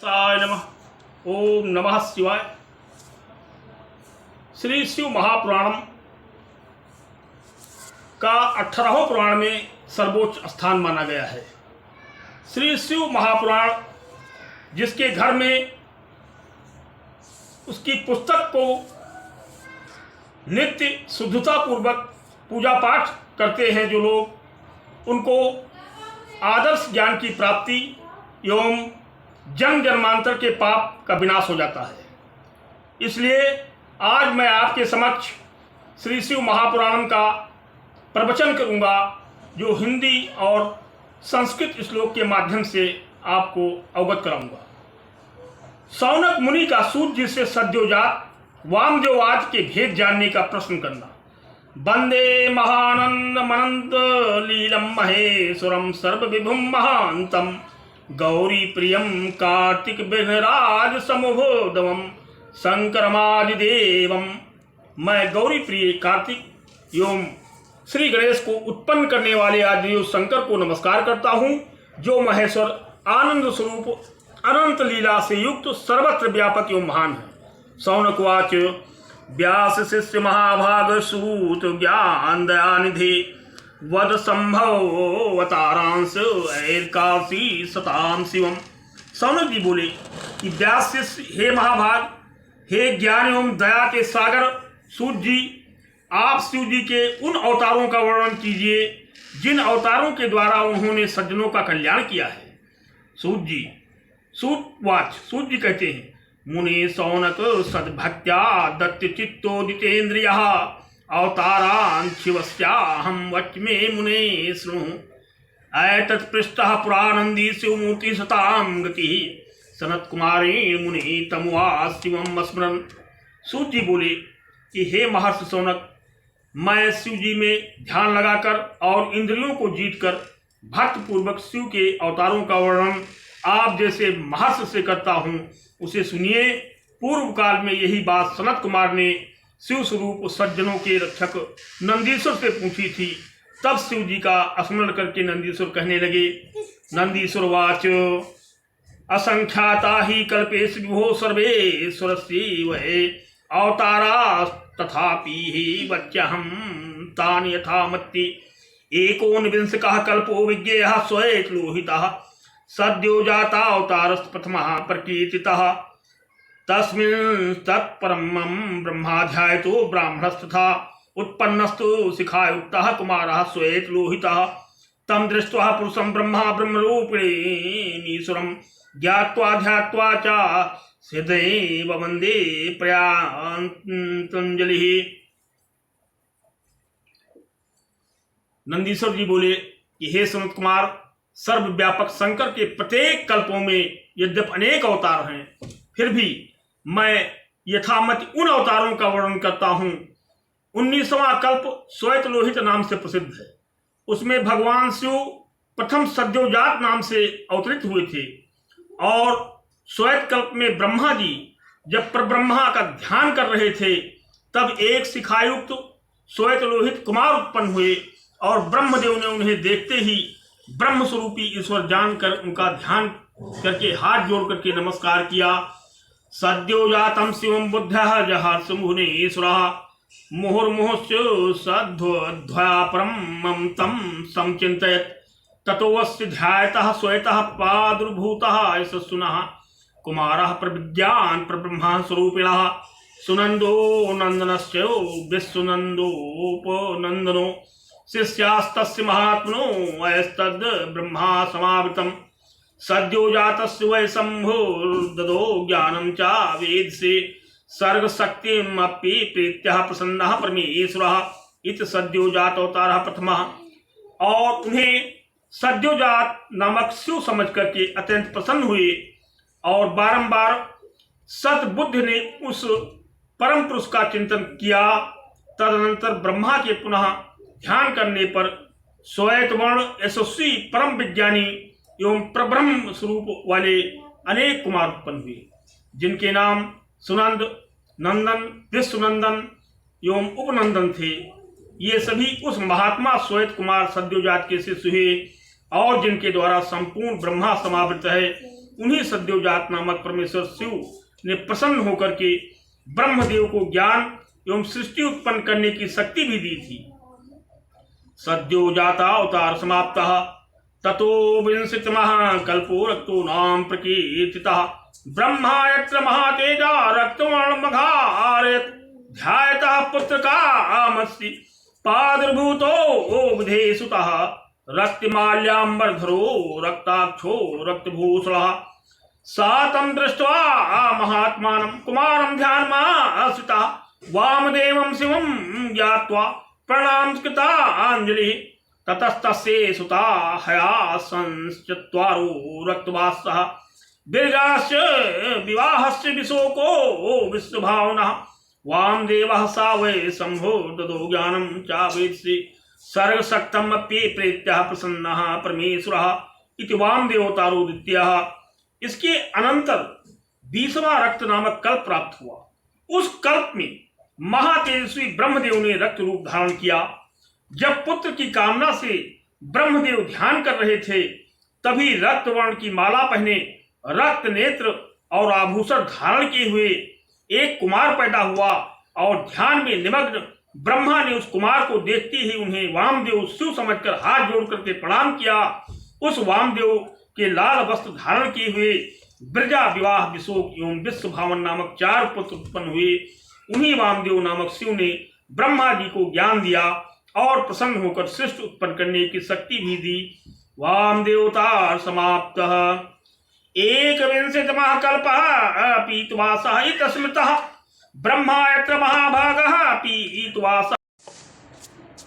साय नमः। ओम नमः शिवाय। श्री शिव महापुराणम का 18वां पुराण में सर्वोच्च स्थान माना गया है। श्री शिव महापुराण जिसके घर में उसकी पुस्तक को नित्य शुद्धता पूर्वक पूजा पाठ करते हैं जो लोग, उनको आदर्श ज्ञान की प्राप्ति एवं जन्म जन्मांतर के पाप का विनाश हो जाता है। इसलिए आज मैं आपके समक्ष श्री शिव महापुराणम का प्रवचन करूंगा, जो हिंदी और संस्कृत श्लोक के माध्यम से आपको अवगत कराऊंगा। शौनक मुनि का सूत जी से सद्योजात वामदेववाद के भेद जानने का प्रश्न करना। वंदे महानंद मनंत लीलम महेश्वरम सर्वविभुम महांतम गौरी प्रियम कार्तिक विघ्नराज समभोदवम शंकरमादिदेवम। मैं गौरी प्रिय कार्तिक एवं श्री गणेश को उत्पन्न करने वाले आदिदेव शंकर को नमस्कार करता हूँ, जो महेश्वर आनंद स्वरूप अनंत लीला से युक्त सर्वत्र व्यापक एवं महान है। शौनकवाच व्यास शिष्य महाभाग सूत ज्ञान दयानिधि वद संभवतारांश ऐरकाशी सताम शिवम। शौनक जी बोले कि व्यास शिष्य, हे महाभाग, हे ज्ञान एवं दया के सागर सूत जी, आप शिव जी के उन अवतारों का वर्णन कीजिए जिन अवतारों के द्वारा उन्होंने सज्जनों का कल्याण किया है। सूत जी कहते हैं, मुनि शौनक सद्भक्त्या दत्त चित्तोदितेन्द्रिय अवतारान् शिवस्याहं वच्मे मुने शृणु। एतत्पृष्टः पुरानंदी शिवमूर्ति सतां गतिः सनत कुमारेण मुनि तमुवाच शिवम स्मरन्। सूत जी बोले कि हे महर्षि शौनक, मैं शिव जी में ध्यान लगाकर और इंद्रियों को जीतकर भक्त पूर्वक शिव के अवतारों का वर्णन आप जैसे महर्षि से करता हूँ, उसे सुनिए। पूर्व काल में यही बात सनत कुमार ने शिव स्वरूप सज्जनों के रक्षक नंदीश्वर से पूछी थी। तब शिव जी का स्मरण करके नंदीश्वर कहने लगे। नंदीश्वर वाच असंख्याता ही कल्पेश विभो सर्वेश्वरस्य वै अवतारा तथापि ही वच्यहं तान् यथामति एकोनविंशकः कल्पो विज्ञेयः स्वयं लोहितः सद्यो जाता अवतारस्त प्रथमः प्रकीर्तितः तस्मिन् तत्परमं ब्रह्माध्यायतो ब्राह्मणस्तथा उत्पन्नस्तु शिखायुक्तः कुमारः श्वेत लोहितः तं दृष्ट्वा पुरुषं ब्रह्मा ब्रह्मरूपिणीश्वरं ज्ञात्वा ध्यात्वा च सिद्धैव वन्दे प्रयान्तंजलिः। नंदीश्वर जी बोले कि हे सनत कुमार, सर्वव्यापक शंकर के प्रत्येक कल्पों में यद्यपि अनेक अवतार हैं, फिर भी मैं यथामति उन अवतारों का वर्णन करता हूँ। 19वां कल्प श्वेत लोहित नाम से प्रसिद्ध है। उसमें भगवान शिव प्रथम सद्योजात नाम से अवतरित हुए थे, और श्वेत कल्प में ब्रह्मा जी जब परब्रह्मा का ध्यान कर रहे थे, तब एक शिखायुक्त श्वेत लोहित कुमार उत्पन्न हुए, और ब्रह्मदेव ने उन्हें देखते ही ब्रह्म स्वरूपी ईश्वर जानकर उनका ध्यान करके हाथ जोड़ करके नमस्कार किया। सद्योजातम शिवम बुद्धः जहर्ष मुहुनीश्वरः मुहुर्मुहुश्च सद्ध्वया परमं तं संचिन्तयत् ततोऽस्य ध्यायतः श्वेतः प्रादुर्भूतः यशस्विनः कुमारः प्रविद्यान् प्रब्रह्म स्वरूपिणः सुनन्दो नन्दनश्च विश्वनन्दोपनन्दनो शिष्यास्तस्य महात्मनो अयस्तद् ब्रह्मा समावृतम् सद्योजातस्य वै शम्भुर्ददो ज्ञानं च वेद से सर्गशक्तिमपि प्रीत्यः प्रसन्नः परमेश्वरः इति सद्योजात अवतारः प्रथमः। और उन्हें सद्योजात नामक शिव समझ करके अत्यंत प्रसन्न हुए, और बारंबार सद्बुद्धि ने उस परम पुरुष का चिंतन किया। तदनंतर ब्रह्मा के पुनः ध्यान करने पर श्वेत वर्ण यशस्वी परम विज्ञानी एवं प्रब्रह्म स्वरूप वाले अनेक कुमार उत्पन्न हुए, जिनके नाम सुनंद, नंदन, विश्वनंदन एवं उपनंदन थे। ये सभी उस महात्मा श्वेत कुमार सद्योजात के शिष्य हुए, और जिनके द्वारा संपूर्ण ब्रह्मा समावृत है, उन्हीं सद्योजात नामक परमेश्वर शिव ने प्रसन्न होकर के ब्रह्मदेव को ज्ञान एवं सृष्टि उत्पन्न करने की शक्ति भी दी थी। सद्योजाता अवतार समाप्तः ततो विंशतितमः कल्पो रक्तो नाम प्रकीर्तितः ब्रह्मा यत्र महातेजा रक्तवर्णमघारयत् ध्यायतः पुत्रकामस्ति पादुर्भूतो विधेसुतः रक्तिमाल्याम्बरधरो रक्ताक्षो रक्तभूषणः सा तं दृष्ट्वा महात्मानं कुमारं ध्यानमाश्रितः वामदेवं शिवं ज्ञात्वा प्रणामकृताञ्जलिः ततस्तस्य सुता हयासंश्चत्वारो रक्तवासः बिरजास्य विवाहस्य विशोको विश्वभावनः वामदेवः सा वै शम्भो ददो ज्ञानं चावेत्सि सर्गशक्तमप्ये प्रेत्यः प्रसन्नः परमेश्वरः इति वामदेवतारो द्वितीयः। इसके अनंतर 20वां रक्त नामक कल्प प्राप्त हुआ। उस कल्प में महातेजस्वी ब्रह्मदेव ने रक्त रूप धारण किया। जब पुत्र की कामना से ब्रह्मदेव ध्यान कर रहे थे, तभी रक्त वर्ण की माला पहने, रक्त नेत्र और आभूषण धारण किए हुए एक कुमार पैदा हुआ और ध्यान में निमग्न ब्रह्मा ने उस कुमार को देखते ही उन्हें वामदेव शिव समझकर हाथ जोड़ करके प्रणाम किया। उस वामदेव के लाल वस्त्र धारण किए हुए ब्रजा विवाह विशोक एवं विश्व भावन नामक 4 पुत्र उत्पन्न हुए। उन्हीं वामदेव नामक शिव ने ब्रह्मा जी को ज्ञान दिया और प्रसन्न होकर सृष्टि उत्पन्न करने की शक्ति भी दी। वामदेवतार समाप्तः। एकविंशतितमः कल्पः पीतवासः इति स्मृतः ब्रह्मा यत्र महाभागः पीतवासः।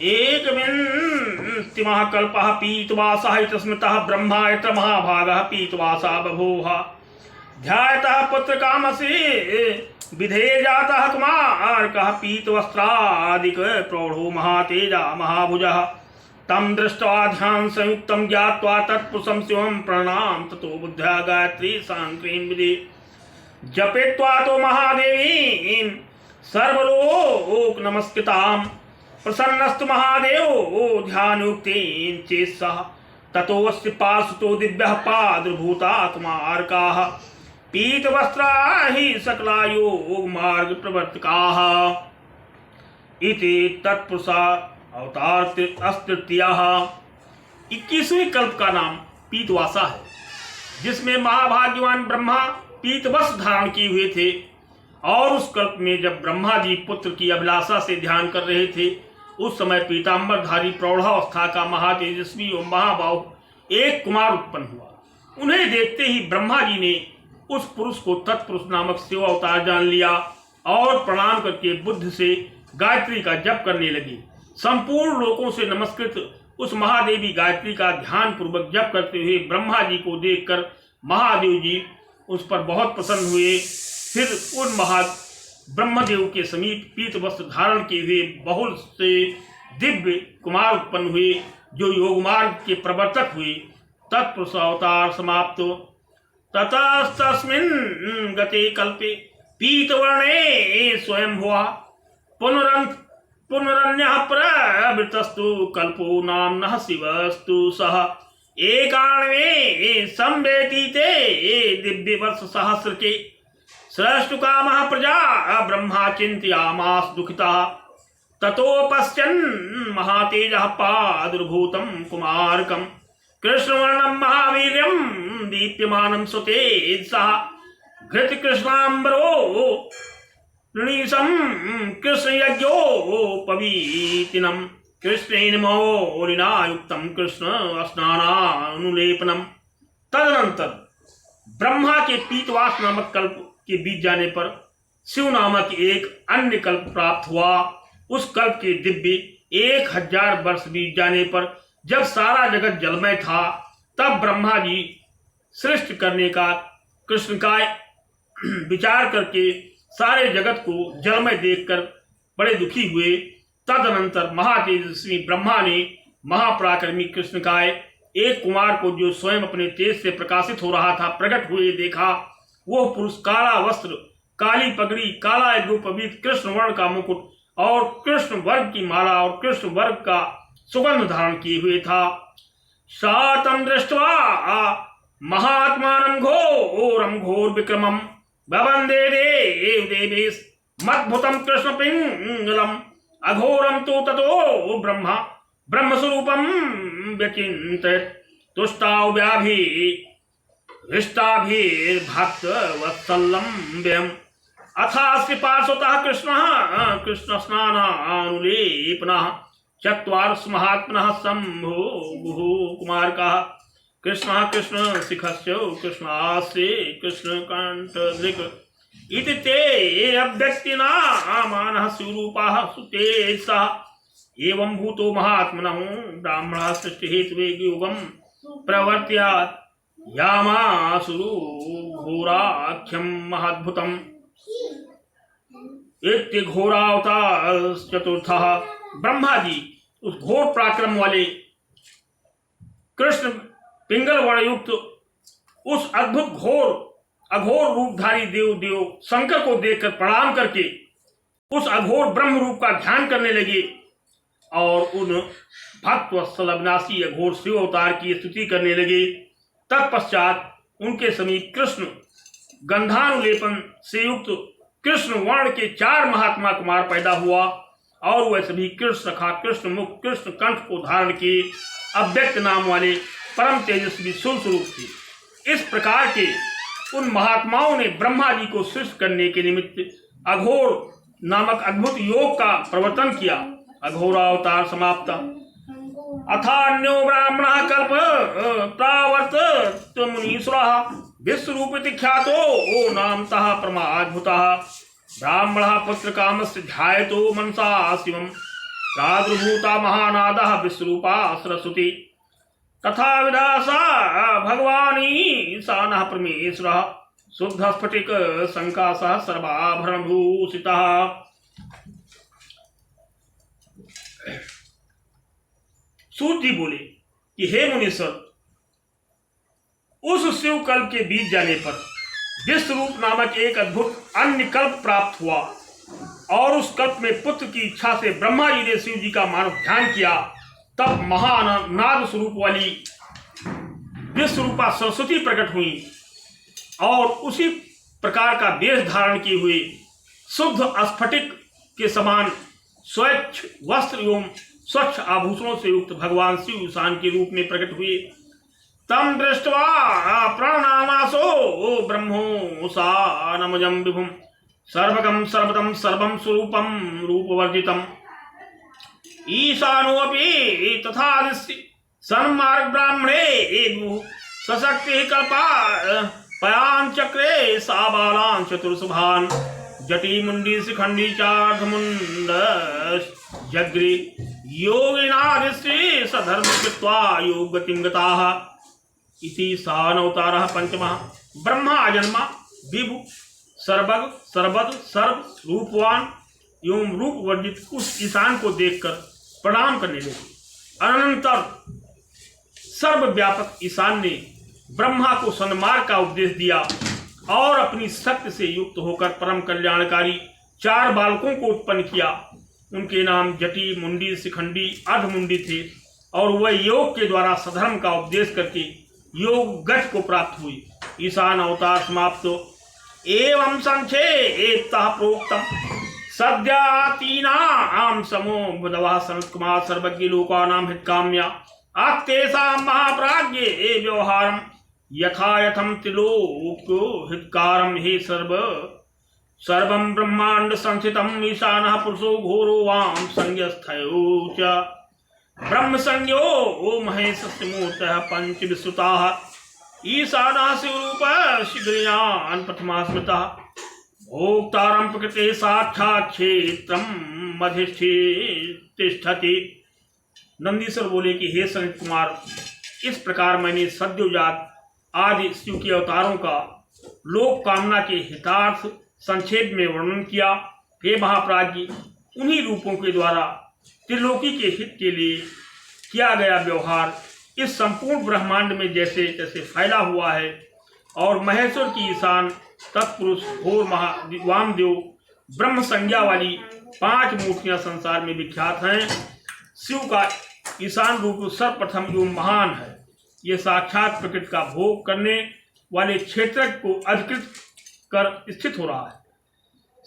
एकविंशतितमः कल्पः पीतवासः इति स्मृतः ब्रह्मा यत्र महाभागः पीतवासः बभूव ध्यायतः पुत्रकामस्य विधेय जातः कुमारकः पीतवस्त्रादिक प्रौढ़ो महातेजा महाभुजः तं दृष्ट्वा ध्यान संयुक्तं ज्ञात्वा तत्पुरुषं शिवं प्रणाम ततो बुद्ध्या गायत्री सांक्रीं विधि जपेत्वा तो महादेवीं सर्वलोक नमस्कृतां प्रसन्नस्तु महादेवो ध्यानयुक्तेन चेत्सः ततोऽस्य पार्श्वतो दिव्यः पादुर्भूता कुमारकाः पीतवस्त्रा हि सकला योग मार्ग प्रवर्तकाः इति तत्पुरुषा अवतार तृतीयः। 21वें कल्प का नाम पीतवासा है, जिसमें महाभाग्यवान ब्रह्मा पीतवस्त्र धारण किए हुए थे। और उस कल्प में जब ब्रह्मा जी पुत्र की अभिलाषा से ध्यान कर रहे थे, उस समय पीताम्बरधारी प्रौढ़ावस्था का महातेजस्वी और महाबाहु एक कुमार उत्पन्न हुआ। उन्हें देखते ही ब्रह्मा जी ने उस पुरुष को तत्पुरुष नामक शिव अवतार जान लिया और प्रणाम करके बुद्ध से गायत्री का जप करने लगे। संपूर्ण लोकों से नमस्कृत उस महादेवी गायत्री का ध्यान पूर्वक जप करते हुए ब्रह्मा जी को देखकर महादेव जी उस पर बहुत प्रसन्न हुए। फिर उन ब्रह्मदेव के समीप पीत वस्त्र धारण किए हुए बहुल से दिव्य कुमार उत्पन्न हुए, जो योगमार्ग के प्रवर्तक हुए। तत्पुरुष अवतार समाप्त। ततस्तस्मिन् गते कल्पे पीतवर्णे स्वयं हुआ पुनरन्यः प्रवृत्तस्तु कल्पो नाम्नः शिवस्तु सः एकाण्वे संवेतीते दिव्यवर्ष सहस्रके सृष्टुकामः प्रजा ब्रह्मा चिन्तयामास दुःखितः ततो पश्यन् महातेजः पादुर्भूतं कुमारकं कृष्णवर्णं महावीर्यं दीप्यमानं सुतेजसः घृतकृष्णाम्बरो ऋणीशं कृष्णयज्ञोपवीतिनं कृष्णेन मौलिना युक्तं कृष्ण स्नानानुलेपनम्। तदनंतर ब्रह्मा के पीतवास नामक कल्प के बीत जाने पर शिव नामक एक अन्य कल्प प्राप्त हुआ। उस कल्प के दिव्य 1000 वर्ष बीत जाने पर जब सारा जगत जलमय था, तब ब्रह्मा जी सृष्टि करने का कृष्ण का विचार करके सारे जगत को जलमय देखकर बड़े दुखी हुए। तदनंतर महातेजस्वी ब्रह्मा ने महापराक्रमी कृष्णकाय एक कुमार को, जो स्वयं अपने तेज से प्रकाशित हो रहा था, प्रकट हुए देखा। वह पुरुष काला वस्त्र, काली पगड़ी, काला यज्ञोपवीत, कृष्ण वर्ण का मुकुट और कृष्ण वर्ग की माला और कृष्ण वर्ग का सुगंध धारण किए हुए था। सा तं दृष्ट्वा महात्मानं घोरं घोर विक्रमं ववन्दे देव देवेश मद्भुतं कृष्ण पिंगलम अघोरम तो ततो ब्रह्मा ब्रह्मस्वरूपं व्यचिन्तयत् तुष्टाव व्याभि हृष्टाभिर्भक्तवत्सलं व्ययम् अथास्ति पार्श्वतः कृष्ण स्नानानुलेपनः चत्वारस् महात्मनः शम्भुः कुमारकः कृष्ण शिखस्य कृष्णास्य कृष्णकण्ठदृक् इति ते अव्यक्तिनामानः स्वरूपाः सुतेजसः एवं भूतो महात्मनः ब्राह्मणः सृष्टिहेतवे योगं प्रवर्त्यात् यामासुरो घोराख्यं महद्भुतम् इति घोरावतारश्चतुर्थः। ब्रह्मा जी उस घोर पराक्रम वाले कृष्ण पिंगल वर्णयुक्त उस अद्भुत अघोर रूपधारी देव शंकर को देखकर प्रणाम करके उस अघोर ब्रह्म रूप का ध्यान करने लगे और उन भक्तवत्सल अविनाशी अघोर शिव अवतार की स्तुति करने लगे। तत्पश्चात उनके समीप कृष्ण गंधानुलेपन से युक्त कृष्ण वर्ण के 4 महात्मा कुमार पैदा हुआ और वह सभी कृष्ण सखा कृष्ण मुख कृष्ण कंठ को धारण किए अव्यक्त नाम वाले परम तेजस्वी स्वरूप थे। इस प्रकार के उन महात्माओं ने ब्रह्मा जी को सृष्टि करने के निमित्त अघोर नामक अद्भुत योग का प्रवर्तन किया। अघोरावतार समाप्त। अथान्यो ब्राह्मणः कल्प प्रावर्त मुनीश्वरः विश्वरूपिति ख्यातो नामतः परमाद्भुतः ब्राह्मणः पुत्रकामस्य ध्यायतो मनसा शिवं प्रादुर्भूता महानादः विश्वरूपा सरस्वती तथा विदासा भगवानीशानः परमेश्वरः शुद्ध स्फटिक संकाशः सर्वाभरणभूषितः। सूत जी बोले कि हे मुनीश्वर, उस शिव कल्प के बीत जाने पर विश्वरूप नामक एक अद्भुत अन्य कल्प प्राप्त हुआ और उस कल्प में पुत्र की इच्छा से ब्रह्मा जी ने शिव जी का मानव ध्यान किया। तब महानाद स्वरूप वाली विश्वरूपा सरस्वती प्रकट हुई और उसी प्रकार का वेश धारण किए हुए शुद्ध स्फटिक के समान स्वच्छ वस्त्र एवं स्वच्छ आभूषणों से युक्त भगवान शिव ईशान के रूप में प्रकट हुए। तम दृष्ट्वा प्रणनामासो ब्रह्मोऽसानमजं विभुं सर्वगं सर्वदं सर्वं स्वरूपं रूपवर्जितम् ईशानोऽपि तथा सन्मार्ग ब्राह्मणे सशक्ति कल्पा पयांचक्रे साबालां चतुर्सुभान् जटिमुंडी शिखंडी चार्धमुंड जग्रे योगिनादिश्री सधर्म कृत्वा योगगतिं गताः इति सानवतारः पंचमः। ब्रह्मा अजन्मा विभु सर्वग सर्वद सर्व रूपवान एवं रूप वर्जित उस ईशान को देखकर प्रणाम करने लगे। अनंतर सर्वव्यापक ईशान ने ब्रह्मा को सन्मार्ग का उपदेश दिया और अपनी शक्ति से युक्त होकर परम कल्याणकारी 4 बालकों को उत्पन्न किया। उनके नाम जटी मुंडी शिखंडी अर्धमुंडी थे और वह योग के द्वारा सधर्म का उपदेश करके योग गति को प्राप्त हुई। ईशान अवतार समाप्त। एवं संक्षेपतः प्रोक्तम सद्यातीनां समो बुधवा सनत कुमार सर्वज्ञ लोकानां हितकाम्या आत्तेषां महाप्राज्ञे व्यवहारं यथा यथं त्रिलोक्यो हितकारं हे सर्वं ब्रह्मांड संस्थितम् ईशानः पुरुषो घोरो वाम संज्ञस्थयो च ब्रह्म संज्ञो महेशस्य मूर्तयः पंच विश्रुताः ईशानः शिवरूपः शीघ्रयान् प्रथमा स्मृतः भोक्तारं प्रकृते साक्षात् क्षेत्रं अधिष्ठितिष्ठति। नंदीश्वर बोले कि हे सनत कुमार, इस प्रकार मैंने सद्योजात आदि शिव के अवतारों का लोक कामना के हितार्थ संक्षेप में वर्णन किया। हे महाप्राज्ञ, उन्हीं रूपों के द्वारा त्रिलोकी के हित के लिए किया गया व्यवहार इस संपूर्ण ब्रह्मांड में जैसे जैसे फैला हुआ है और महेश्वर की ईशान तत्पुरुष घोर वामदेव ब्रह्म संज्ञा वाली 5 मूर्तियां संसार में विख्यात हैं। शिव का ईशान रूप सर्वप्रथम एवं महान है। ये साक्षात प्रकृति का भोग करने वाले क्षेत्र को अधिकृत कर स्थित हो रहा है।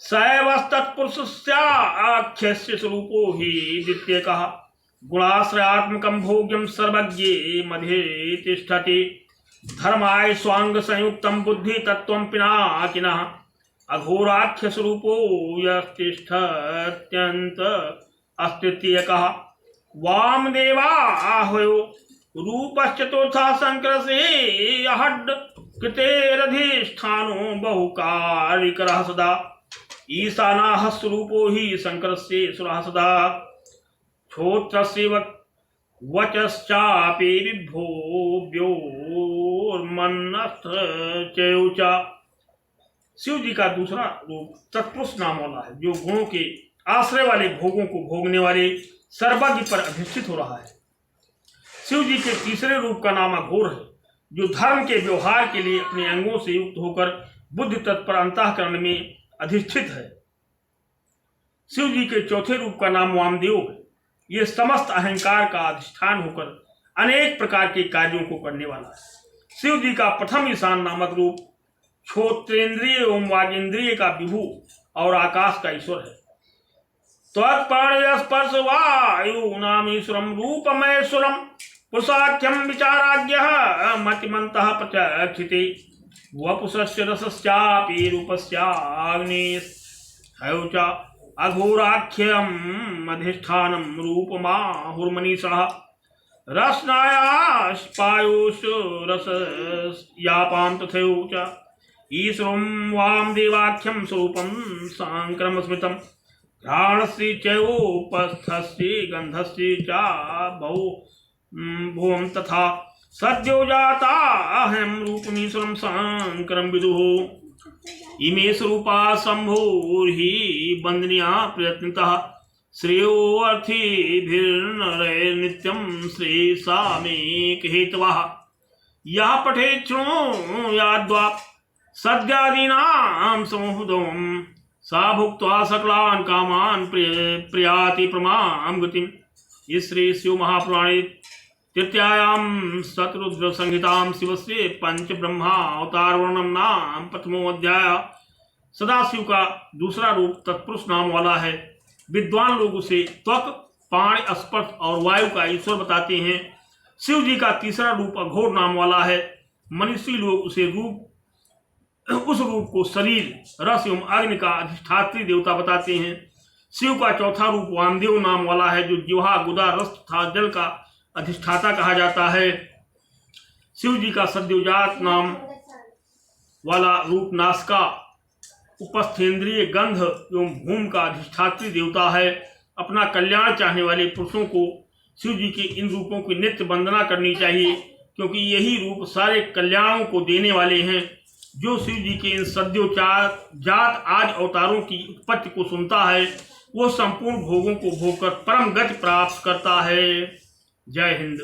सैवस्तत्पुरुषस्याख्यस्य स्वरूपो हि द्वितीय कहा गुणाश्रयात्मकं भोग्यम सर्वज्ञे मध्ये तिष्ठति धर्माय स्वांग संयुक्तम बुद्धि तत्वं पिनाकिनः अघोराख्य स्वरूपो यतिष्ठत्यन्त अस्तित्य कहा वामदेवा आह्वयो रूपश्चतुर्था संकरसे अहड् कृतेरधिष्ठानो बहुकारिकरः सदा ईशानाः स्वरूपो हि शंकरस्य सुरः सदा क्षोत्रस्य वचश्चापि विभोव्योर्मन्नश्चैव। शिव जी का दूसरा रूप तत्पुरुष नाम वाला है, जो गुणों के आश्रय वाले भोगों को भोगने वाले सर्वज्ञ पर अधिष्ठित हो रहा है। शिव जी के तीसरे रूप का नाम अघोर है, जो धर्म के व्यवहार के लिए अपने अंगों से युक्त होकर बुद्धि तत्पर अंतःकरण में अधिष्ठित है। शिव जी के चौथे रूप का नाम वामदेव है। ये समस्त अहंकार का अधिष्ठान होकर अनेक प्रकार के कार्यों को करने वाला है। शिव जी का प्रथम ईशान नामक रूप श्रोत्रेंद्रिय एवं वागेंद्रिय का विभु और आकाश का ईश्वर है। त्वत्पाणिस्पर्श वायु नामीश्वरम रूपमयेश्वरम पुरुषाख्यम विचाराज्ञः मतिमन्तः प्रचक्षिते वपुषस्य रसश्चापि रूपस्याग्नेयः च अघोराख्यम अधिष्ठानम रूपमाहुर्मनीषः रसनायास्पायुष रसयापां तथैव च ईश्वरं वामदेवाख्यं स्वरूपं सांक्रम स्मृतं घ्राणस्य चैवोपस्थस्य गन्धस्य च भुवं तथा सद्यो जाताहं रूपमीश्वरं सांकरं विदुः इमे स्वरूपा शंभोर्हि वन्दनीया प्रयत्नतः श्रेयोऽर्थिभिर्नरैर्नित्यं श्रेयसामेकहेतवः यः पठेत् शृणोत्याद्वा सद्यादीनां समूहदं सा भुक्त्वा सकलान् कामान् प्रयाति प्रमां गतिम्। इस श्री शिव महापुराणे तृतीयायां शतरुद्र संहितां शिवस्य पंच ब्रह्मा अवतार वर्णन नाम प्रथमो अध्याय। सदाशिव का दूसरा रूप तत्पुरुष नाम वाला है। विद्वान लोग उसे त्वक, पाणी, स्पर्श और वायु का ईश्वर बताते हैं। शिव जी का तीसरा रूप अघोर नाम वाला है। मनुष्य लोग उस रूप को शरीर, रस एवं अग्नि का अधिष्ठात्री देवता बताते हैं। शिव का चौथा रूप वामदेव नाम वाला है, जो जिह्वा, गुदा, रस तथा जल का अधिष्ठाता कहा जाता है। शिव जी का सद्योजात नाम वाला रूप नासिका, उपस्थेंद्रिय, गंध एवं भूम का अधिष्ठात्री देवता है। अपना कल्याण चाहने वाले पुरुषों को शिव जी के इन रूपों की नित्य वंदना करनी चाहिए, क्योंकि यही रूप सारे कल्याणों को देने वाले हैं। जो शिव जी के इन सद्योजात आज अवतारों की उत्पत्ति को सुनता है, वो संपूर्ण भोगों को भोगकर परम गति प्राप्त करता है। जय हिंद।